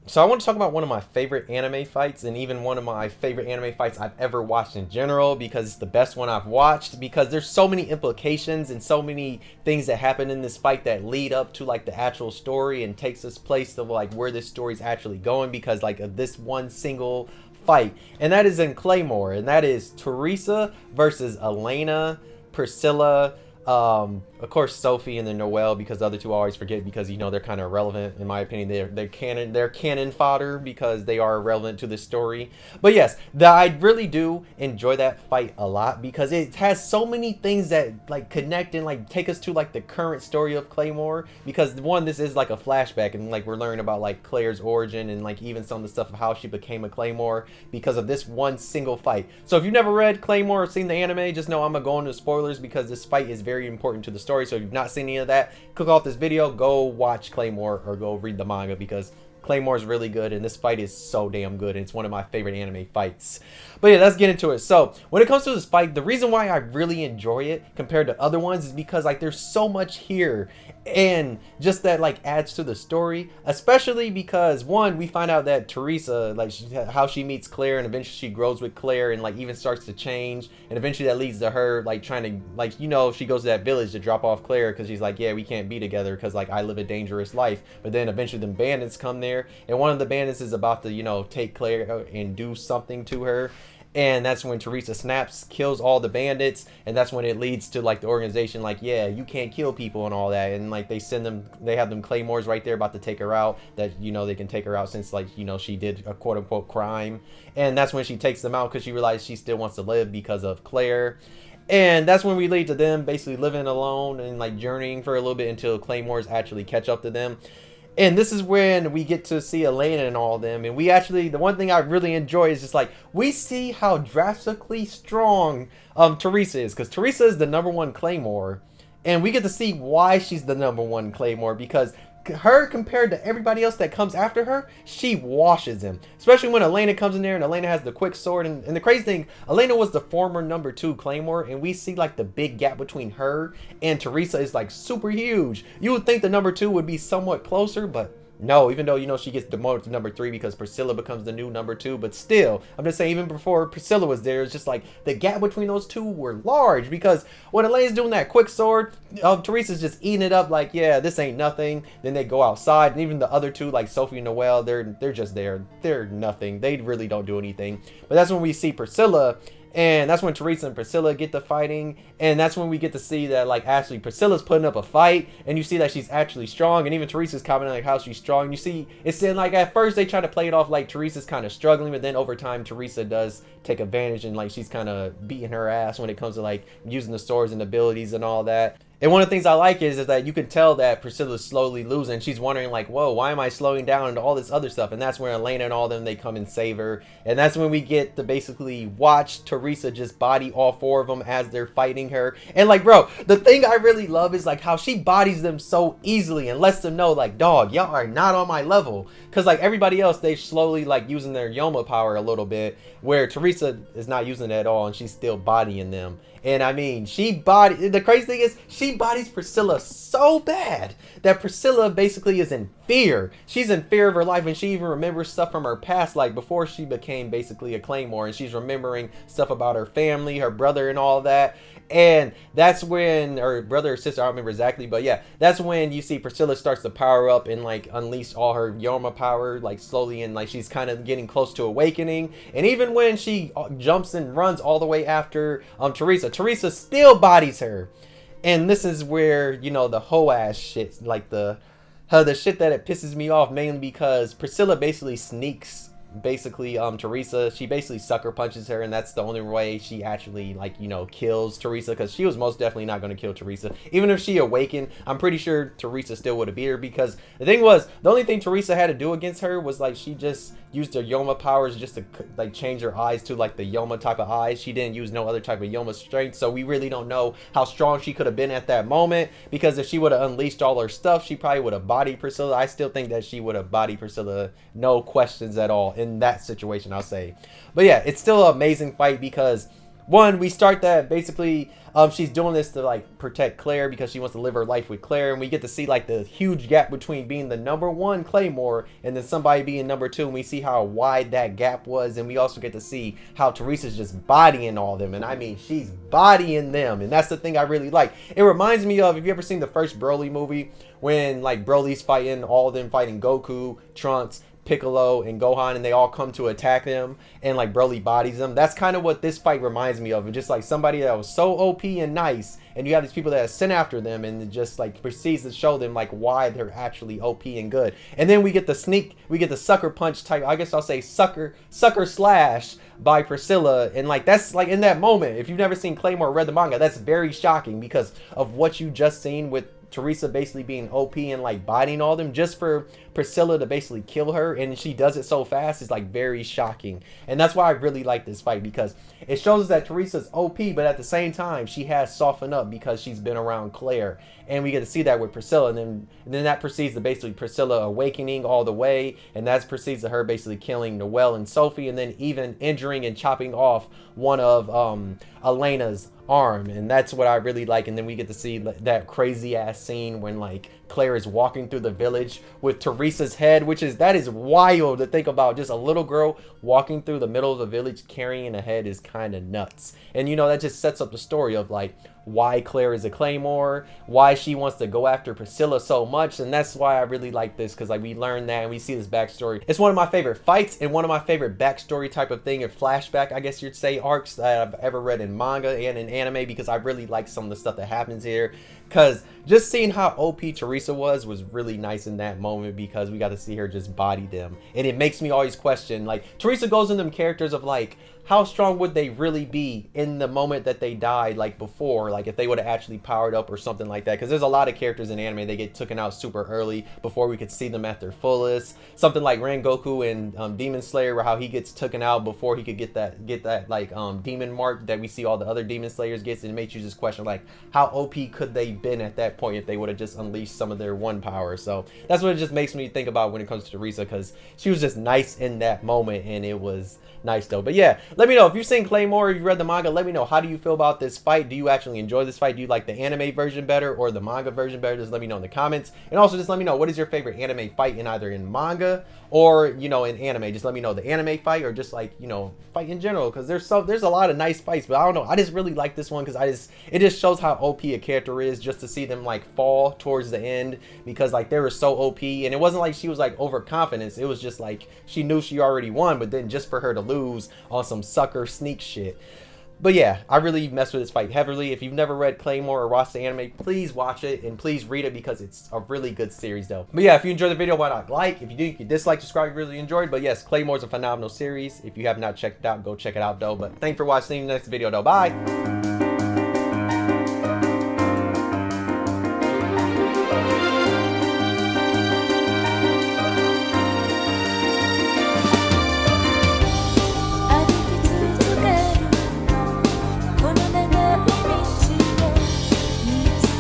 So I want to talk about one of my favorite anime fights, and even one of my favorite anime fights I've ever watched in general, because it's the best one I've watched, because there's so many implications and so many things that happen in this fight that lead up to like the actual story and takes us place to like where this story's actually going because like of this one single fight. And that is in Claymore, and that is Teresa versus Elena, Priscilla, of course Sophie, and then Noel, because the other two I always forget because you know they're kind of irrelevant in my opinion. They're canon fodder because they are relevant to the story. But yes, I really do enjoy that fight a lot because it has so many things that like connect and like take us to like the current story of Claymore. Because one, this is like a flashback, and like we're learning about like Claire's origin and like even some of the stuff of how she became a Claymore because of this one single fight. So if you've never read Claymore or seen the anime, just know I'm gonna go into spoilers because this fight is very important to the story. So if you've not seen any of that, click off this video, go watch Claymore or go read the manga because Claymore is really good and this fight is so damn good and it's one of my favorite anime fights. But yeah, let's get into it. So when it comes to this fight, the reason why I really enjoy it compared to other ones is because like there's so much here and just that like adds to the story, especially because one, we find out that Teresa, like how she meets Claire and eventually she grows with Claire and like even starts to change, and eventually that leads to her like trying to like, you know, she goes to that village to drop off Claire because she's like, yeah, we can't be together because like I live a dangerous life. But then eventually the bandits come there, and one of the bandits is about to, you know, take Claire and do something to her. And that's when Teresa snaps, kills all the bandits, and that's when it leads to like the organization like, yeah, you can't kill people and all that. And like they send them, they have them Claymores right there about to take her out, that, you know, they can take her out since like, you know, she did a quote unquote crime. And that's when she takes them out because she realizes she still wants to live because of Claire. And that's when we lead to them basically living alone and like journeying for a little bit until Claymores actually catch up to them. And this is when we get to see Elena and all of them. And we actually, the one thing I really enjoy is just like, we see how drastically strong Teresa is. Because Teresa is the #1 Claymore. And we get to see why she's the #1 Claymore. Because her compared to everybody else that comes after her, she washes him. Especially when Elena comes in there and Elena has the quick sword. And the crazy thing, Elena was the former #2 Claymore, and we see like the big gap between her and Teresa is like super huge. You would think the #2 would be somewhat closer, but no, even though, you know, she gets demoted to #3 because Priscilla becomes the new #2, but still, I'm just saying, even before Priscilla was there, it's just like the gap between those two were large because when Elena's doing that quick sword, Teresa's just eating it up like, yeah, this ain't nothing. Then they go outside, and even the other two, like Sophie and Noel, they're just there. They're nothing. They really don't do anything. But that's when we see Priscilla. And that's when Teresa and Priscilla get to fighting. And that's when we get to see that, like, actually Priscilla's putting up a fight. And you see that she's actually strong. And even Teresa's commenting, like, how she's strong. You see, it's in, like, at first they try to play it off like Teresa's kind of struggling. But then over time, Teresa does take advantage. And, like, she's kind of beating her ass when it comes to, like, using the swords and abilities and all that. And one of the things I like is that you can tell that Priscilla's slowly losing. She's wondering like, whoa, why am I slowing down and all this other stuff? And that's where Elena and all of them, they come and save her. And that's when we get to basically watch Teresa just body all 4 of them as they're fighting her. And like, bro, the thing I really love is like how she bodies them so easily and lets them know like, dog, y'all are not on my level. Because like everybody else, they slowly like using their Yoma power a little bit, where Teresa is not using it at all and she's still bodying them. And I mean, the crazy thing is, she bodies Priscilla so bad that Priscilla basically is in fear. She's in fear of her life, and she even remembers stuff from her past, like before she became basically a Claymore, and she's remembering stuff about her family, her brother, and all that. And that's when, or brother or sister, I don't remember exactly, but yeah, that's when you see Priscilla starts to power up and like unleash all her Yoma power, like slowly, and like she's kind of getting close to awakening. And even when she jumps and runs all the way after Teresa still bodies her. And this is where, you know, the hoe ass shit, like the shit that it pisses me off, mainly because Priscilla basically sneaks Teresa. She basically sucker punches her, and that's the only way she actually, like, you know, kills Teresa, because she was most definitely not going to kill Teresa. Even if she awakened, I'm pretty sure Teresa still would have beat her, because the thing was, the only thing Teresa had to do against her was like she just used her Yoma powers just to like change her eyes to like the Yoma type of eyes. She didn't use no other type of Yoma strength, so we really don't know how strong she could have been at that moment, because if she would have unleashed all her stuff, she probably would have bodied Priscilla. I still think that she would have bodied Priscilla, no questions at all in that situation, I'll say. But yeah, it's still an amazing fight, because one, we start that basically she's doing this to like protect Claire because she wants to live her life with Claire, and we get to see like the huge gap between being the #1 Claymore and then somebody being #2, and we see how wide that gap was, and we also get to see how Teresa's just bodying all of them, and I mean she's bodying them, and that's the thing I really like. It reminds me of, if you ever seen the first Broly movie, when like Broly's fighting, all of them fighting Goku, Trunks, Piccolo, and Gohan, and they all come to attack them, and like Broly bodies them. That's kind of what this fight reminds me of. It's just like somebody that was so OP and nice, and you have these people that are sent after them, and it just like proceeds to show them like why they're actually OP and good. And then we get the sucker punch type, I guess I'll say sucker slash by Priscilla, and like that's like in that moment, if you've never seen Claymore or read the manga, that's very shocking because of what you just seen with Teresa basically being OP and like biting all them, just for Priscilla to basically kill her, and she does it so fast, is like very shocking. And that's why I really like this fight, because it shows us that Teresa's OP, but at the same time she has softened up because she's been around Claire, and we get to see that with Priscilla, and then that proceeds to basically Priscilla awakening all the way, and that proceeds to her basically killing Noel and Sophie, and then even injuring and chopping off one of Elena's arm, and that's what I really like. And then we get to see that crazy ass scene when like Claire is walking through the village with Teresa's head, that is wild to think about. Just a little girl walking through the middle of the village carrying a head is kind of nuts. And you know, that just sets up the story of like why Claire is a Claymore, why she wants to go after Priscilla so much, and that's why I really like this, because like we learn that and we see this backstory. It's one of my favorite fights and one of my favorite backstory type of thing, and flashback, I guess you'd say, arcs that I've ever read in manga and in anime, because I really like some of the stuff that happens here. Because just seeing how OP Teresa was really nice in that moment, because we got to see her just body them, and it makes me always question, like Teresa goes in them characters of like how strong would they really be in the moment that they died, like before, like if they would have actually powered up or something like that. Because there's a lot of characters in anime, they get taken out super early before we could see them at their fullest. Something like Rengoku in Demon Slayer, where how he gets taken out before he could get that like demon mark that we see all the other Demon Slayers gets, and it makes you just question like how OP could they been at that point if they would have just unleashed some of their one power. So that's what it just makes me think about when it comes to Teresa, because she was just nice in that moment, and it was nice though. But yeah, let me know if you've seen Claymore, if you read the manga. Let me know, how do you feel about this fight? Do you actually enjoy this fight? Do you like the anime version better or the manga version better? Just let me know in the comments. And also just let me know, what is your favorite anime fight, in either in manga or, you know, in anime. Just let me know the anime fight, or just like, you know, fight in general, because there's a lot of nice fights. But I don't know, I just really like this one because it just shows how OP a character is, just to see them like fall towards the end, because like they were so OP, and it wasn't like she was like overconfident. It was just like she knew she already won, but then just for her to lose on some sucker sneak shit. But yeah, I really messed with this fight heavily. If you've never read Claymore or watched the anime, please watch it and please read it, because it's a really good series though. But yeah, if you enjoyed the video, why not like? If you do, you can dislike, subscribe if you really enjoyed. But yes, Claymore's a phenomenal series. If you have not checked it out, go check it out though. But thanks for watching. See you in the next video though. Bye.